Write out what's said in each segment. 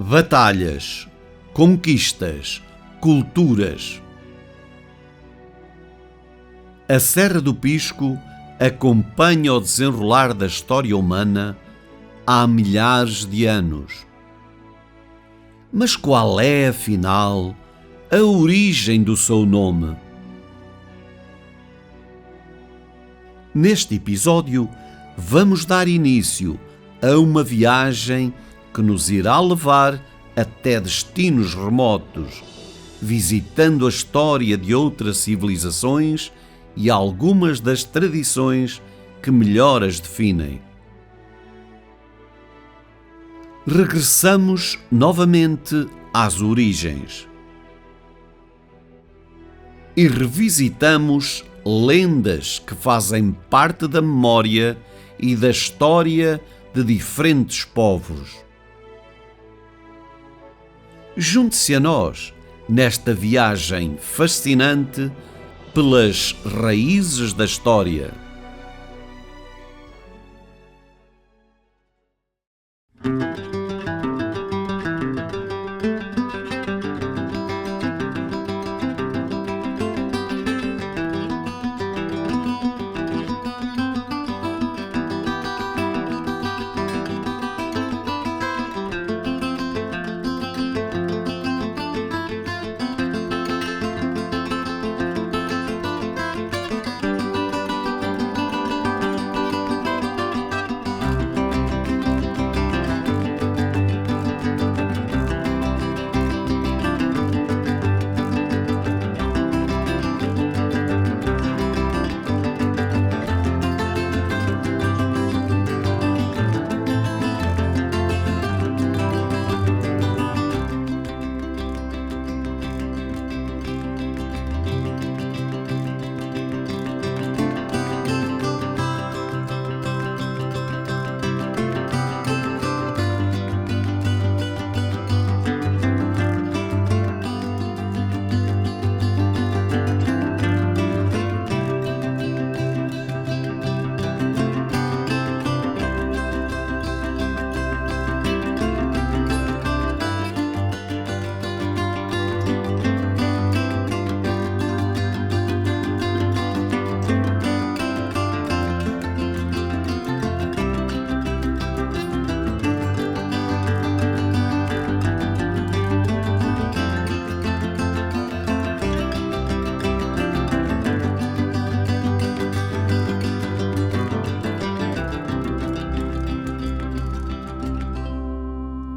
Batalhas, conquistas, culturas. A Serra do Pisco acompanha o desenrolar da história humana há milhares de anos. Mas qual é, afinal, a origem do seu nome? Neste episódio, vamos dar início a uma viagem que nos irá levar até destinos remotos, visitando a história de outras civilizações e algumas das tradições que melhor as definem. Regressamos novamente às origens e revisitamos lendas que fazem parte da memória e da história de diferentes povos. Junte-se a nós nesta viagem fascinante pelas raízes da história.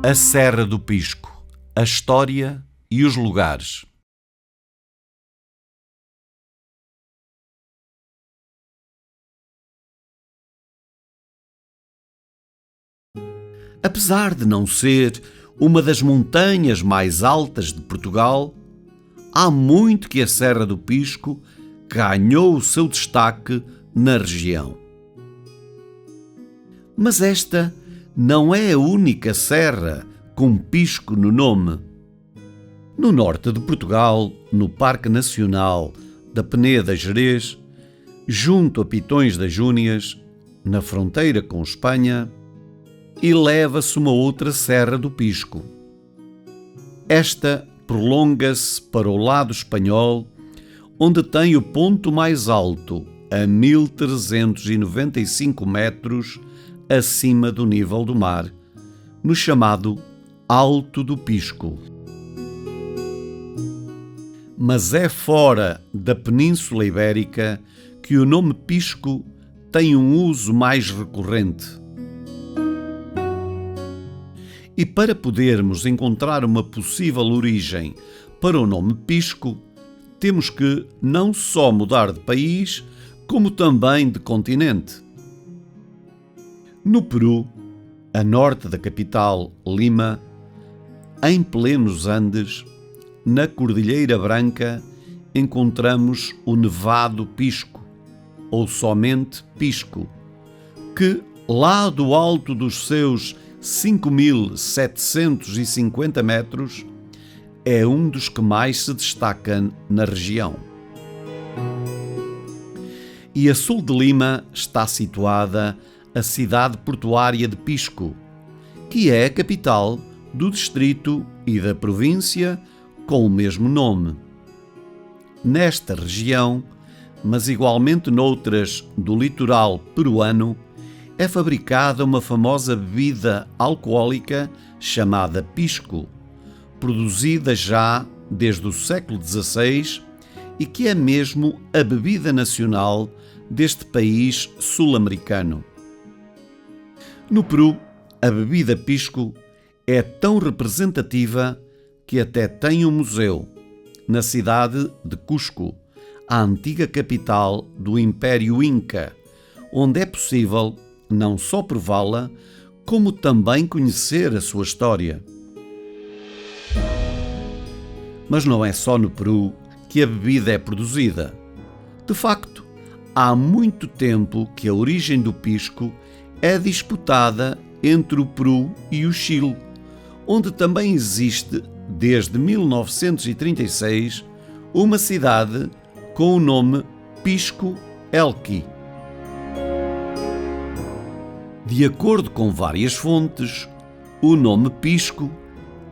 A Serra do Pisco, a história e os lugares. Apesar de não ser uma das montanhas mais altas de Portugal, há muito que a Serra do Pisco ganhou o seu destaque na região. Mas esta não é a única serra com pisco no nome. No norte de Portugal, no Parque Nacional da Peneda Gerês, junto a Pitões das Júnias, na fronteira com Espanha, eleva-se uma outra Serra do Pisco. Esta prolonga-se para o lado espanhol, onde tem o ponto mais alto, a 1395 metros acima do nível do mar, no chamado Alto do Pisco. Mas é fora da Península Ibérica que o nome Pisco tem um uso mais recorrente. E para podermos encontrar uma possível origem para o nome Pisco, temos que não só mudar de país, como também de continente. No Peru, a norte da capital, Lima, em plenos Andes, na Cordilheira Branca, encontramos o Nevado Pisco, ou somente Pisco, que, lá do alto dos seus 5.750 metros, é um dos que mais se destaca na região. E a sul de Lima está situada a cidade portuária de Pisco, que é a capital do distrito e da província com o mesmo nome. Nesta região, mas igualmente noutras do litoral peruano, é fabricada uma famosa bebida alcoólica chamada pisco, produzida já desde o século XVI e que é mesmo a bebida nacional deste país sul-americano. No Peru, a bebida pisco é tão representativa que até tem um museu, na cidade de Cusco, a antiga capital do Império Inca, onde é possível não só prová-la, como também conhecer a sua história. Mas não é só no Peru que a bebida é produzida. De facto, há muito tempo que a origem do pisco é disputada entre o Peru e o Chile, onde também existe, desde 1936, uma cidade com o nome Pisco Elqui. De acordo com várias fontes, o nome pisco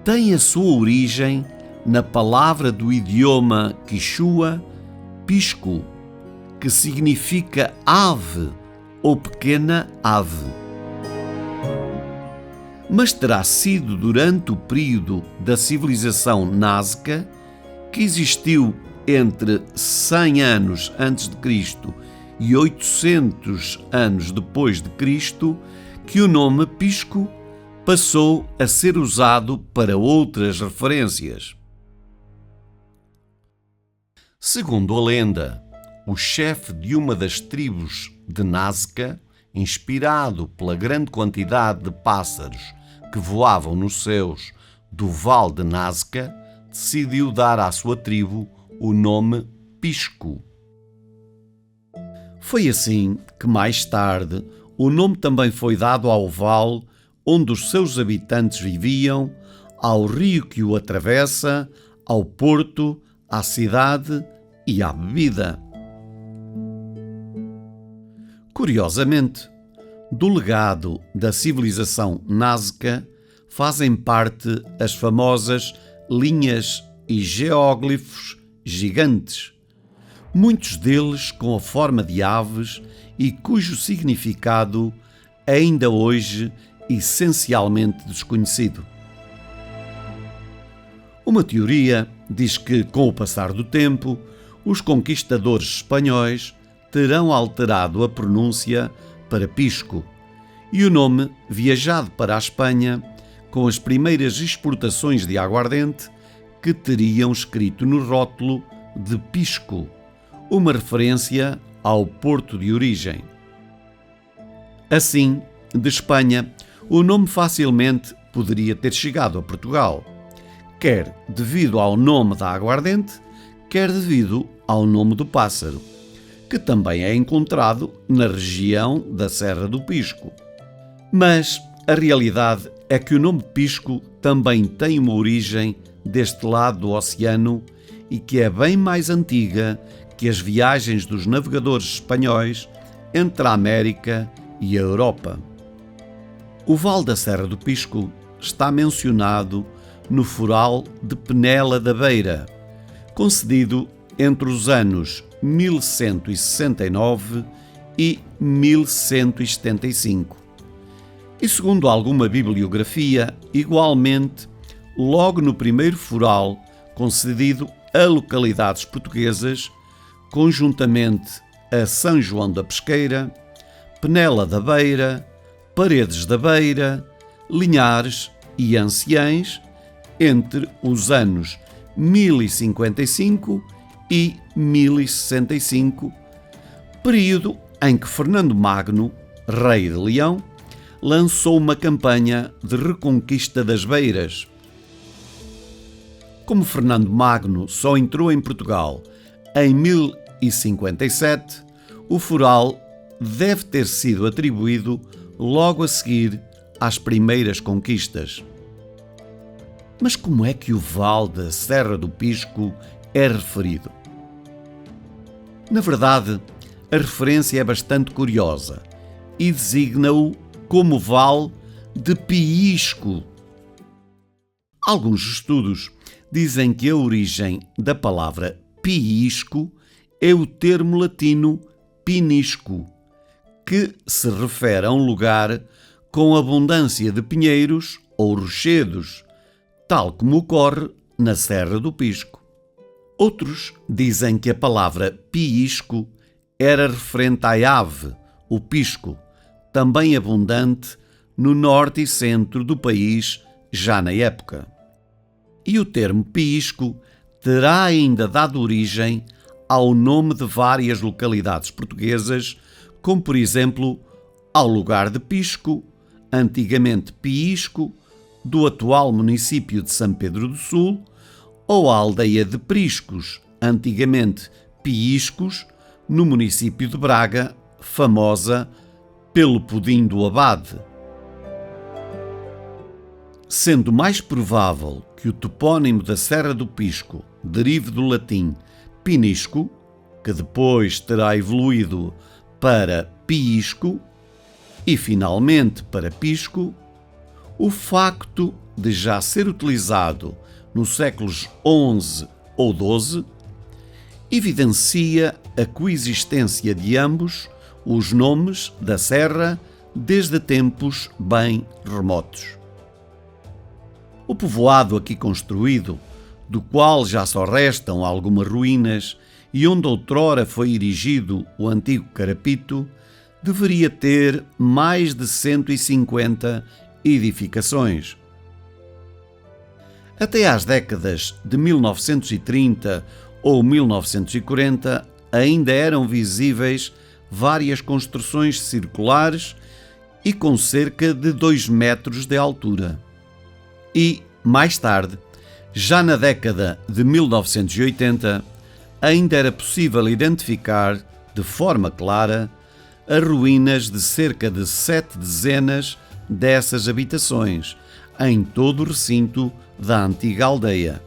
tem a sua origem na palavra do idioma quichua pisco, que significa ave ou pequena ave. Mas terá sido durante o período da civilização Nazca, que existiu entre 100 anos antes de Cristo e 800 anos depois de Cristo, que o nome pisco passou a ser usado para outras referências. Segundo a lenda, o chefe de uma das tribos de Nazca, inspirado pela grande quantidade de pássaros que voavam nos céus do Vale de Nazca, decidiu dar à sua tribo o nome Pisco. Foi assim que, mais tarde, o nome também foi dado ao vale onde os seus habitantes viviam, ao rio que o atravessa, ao porto, à cidade e à bebida. Curiosamente, do legado da civilização Nazca fazem parte as famosas linhas e geóglifos gigantes, muitos deles com a forma de aves e cujo significado ainda hoje essencialmente desconhecido. Uma teoria diz que, com o passar do tempo, os conquistadores espanhóis terão alterado a pronúncia para pisco e o nome viajado para a Espanha com as primeiras exportações de aguardente que teriam escrito no rótulo de pisco, uma referência ao porto de origem. Assim, de Espanha, o nome facilmente poderia ter chegado a Portugal, quer devido ao nome da aguardente, quer devido ao nome do pássaro, que também é encontrado na região da Serra do Pisco. Mas a realidade é que o nome pisco também tem uma origem deste lado do oceano e que é bem mais antiga que as viagens dos navegadores espanhóis entre a América e a Europa. O Vale da Serra do Pisco está mencionado no Foral de Penela da Beira, concedido entre os anos 1169 e 1175. E segundo alguma bibliografia, igualmente, logo no primeiro foral concedido a localidades portuguesas, conjuntamente a São João da Pesqueira, Penela da Beira, Paredes da Beira, Linhares e Anciães, entre os anos 1055 e 1065, período em que Fernando Magno, rei de Leão, lançou uma campanha de reconquista das Beiras. Como Fernando Magno só entrou em Portugal em 1057, o foral deve ter sido atribuído logo a seguir às primeiras conquistas. Mas como é que o Vale da Serra do Pisco é referido? Na verdade, a referência é bastante curiosa e designa-o como Vale de Piisco. Alguns estudos dizem que a origem da palavra piisco é o termo latino pinisco, que se refere a um lugar com abundância de pinheiros ou rochedos, tal como ocorre na Serra do Pisco. Outros dizem que a palavra piisco era referente à ave, o pisco, também abundante no norte e centro do país já na época. E o termo piisco terá ainda dado origem ao nome de várias localidades portuguesas, como por exemplo ao lugar de Pisco, antigamente Piisco, do atual município de São Pedro do Sul, ou à aldeia de Priscos, antigamente Piiscos, no município de Braga, famosa pelo pudim do abade. Sendo mais provável que o topónimo da Serra do Pisco derive do latim pinisco, que depois terá evoluído para piisco e finalmente para pisco, o facto de já ser utilizado nos séculos XI ou XII evidencia a coexistência de ambos os nomes da serra desde tempos bem remotos. O povoado aqui construído, do qual já só restam algumas ruínas e onde outrora foi erigido o antigo Carapito, deveria ter mais de 150 edificações. Até às décadas de 1930 ou 1940 ainda eram visíveis várias construções circulares e com cerca de 2 metros de altura. E, mais tarde, já na década de 1980, ainda era possível identificar, de forma clara, as ruínas de cerca de 7 dezenas dessas habitações, em todo o recinto da antiga aldeia.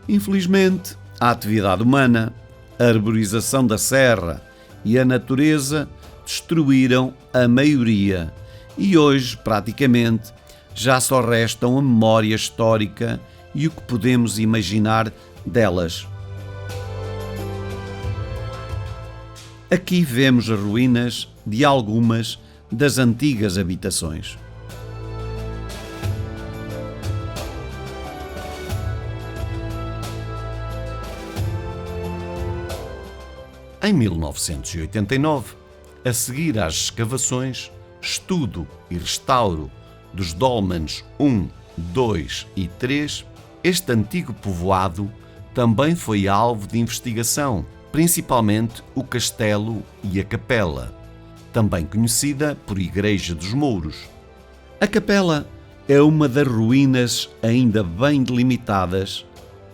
Infelizmente, a atividade humana, a arborização da serra e a natureza destruíram a maioria e hoje, praticamente, já só restam a memória histórica e o que podemos imaginar delas. Aqui vemos as ruínas de algumas das antigas habitações. Em 1989, a seguir às escavações, estudo e restauro dos dólmenes 1, 2 e 3, este antigo povoado também foi alvo de investigação, principalmente o castelo e a capela, também conhecida por Igreja dos Mouros. A capela é uma das ruínas ainda bem delimitadas,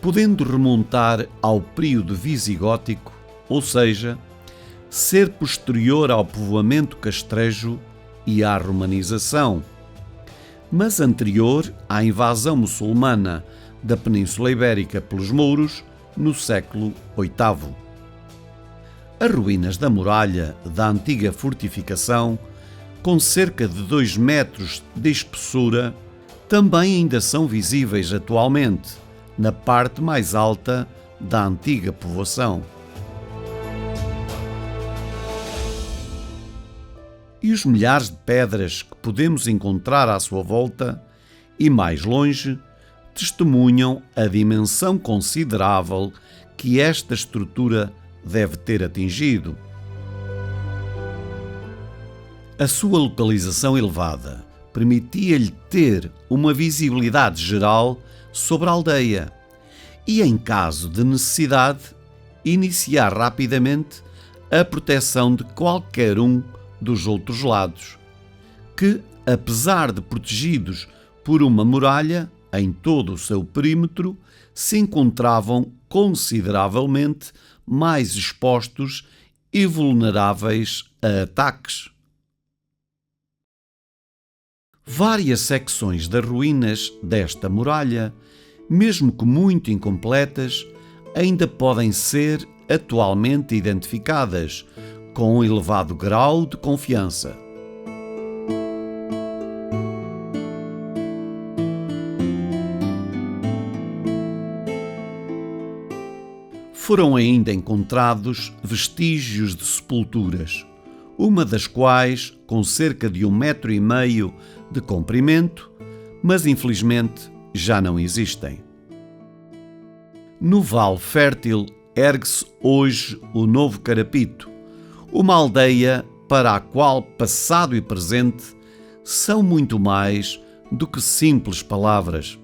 podendo remontar ao período visigótico, ou seja, ser posterior ao povoamento castrejo e à romanização, mas anterior à invasão muçulmana da Península Ibérica pelos mouros no século VIII. As ruínas da muralha da antiga fortificação, com cerca de 2 metros de espessura, também ainda são visíveis atualmente na parte mais alta da antiga povoação. E os milhares de pedras que podemos encontrar à sua volta e mais longe testemunham a dimensão considerável que esta estrutura deve ter atingido. A sua localização elevada permitia-lhe ter uma visibilidade geral sobre a aldeia e, em caso de necessidade, iniciar rapidamente a proteção de qualquer um dos outros lados, que, apesar de protegidos por uma muralha em todo o seu perímetro, se encontravam consideravelmente mais expostos e vulneráveis a ataques. Várias secções das ruínas desta muralha, mesmo que muito incompletas, ainda podem ser atualmente identificadas com um elevado grau de confiança. foram ainda encontrados vestígios de sepulturas, uma das quais com cerca de 1,5 metro de comprimento, mas infelizmente já não existem. No Vale Fértil ergue-se hoje o Novo Carapito, uma aldeia para a qual passado e presente são muito mais do que simples palavras.